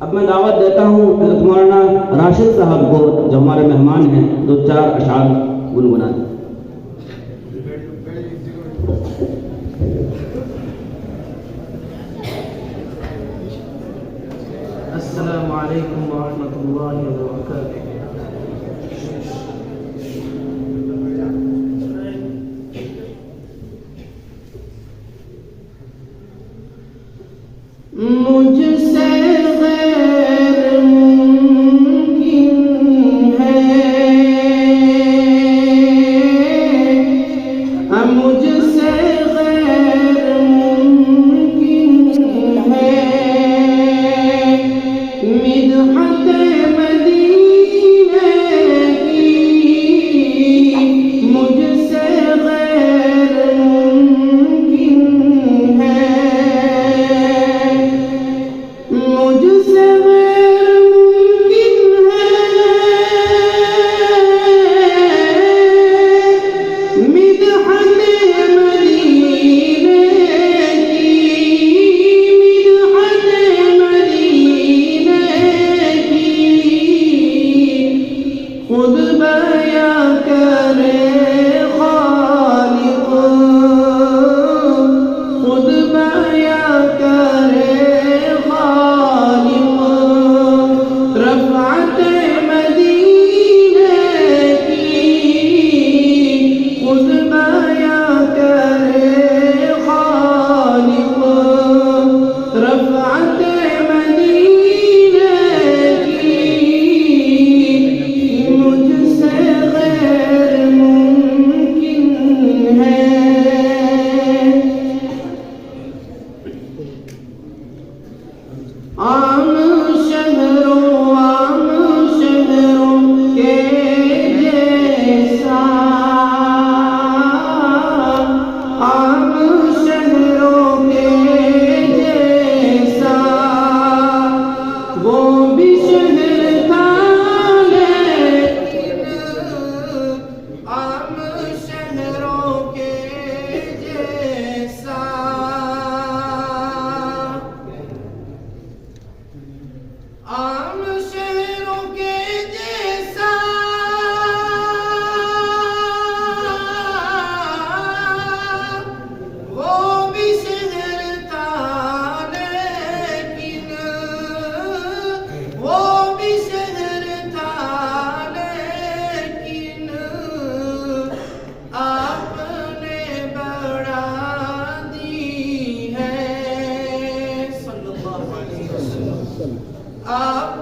अब मैं दावत देता हूँ हज़रत मौलाना राशिद साहब को, जो हमारे मेहमान हैं, दो चार अशार गुनगुना दें। अस्सलामु अलैकुम व रहमतुल्लाहि व बरकातुहू। मुझसे गैर मुमकिन है, मुझसे गैर मुमकिन है, मिदहत मदीने की मुझसे गैर मुमकिन है, मुझसे गैर मुमकिन है, मिदहत मदीने की, मिदहत मदीने की, खुद बयां करे खालिक, खुद बयां करे खालिक, रफ़अत मदीने की, खुद बयां करे खालिक, रफ़अत मदीने की, मुझसे गैर मुमकिन है। आम शहरों के जैसा, आम शहरों के जैसा, वो भी शहर था लेकिन, आम शहरों के जैसा, आम शहरों के जैसा, वो भी शहर था लेकिन, वो भी शहर था लेकिन, आपने बढ़ा दी है, सल्लल्लाहु अलैहि वसल्लम, आप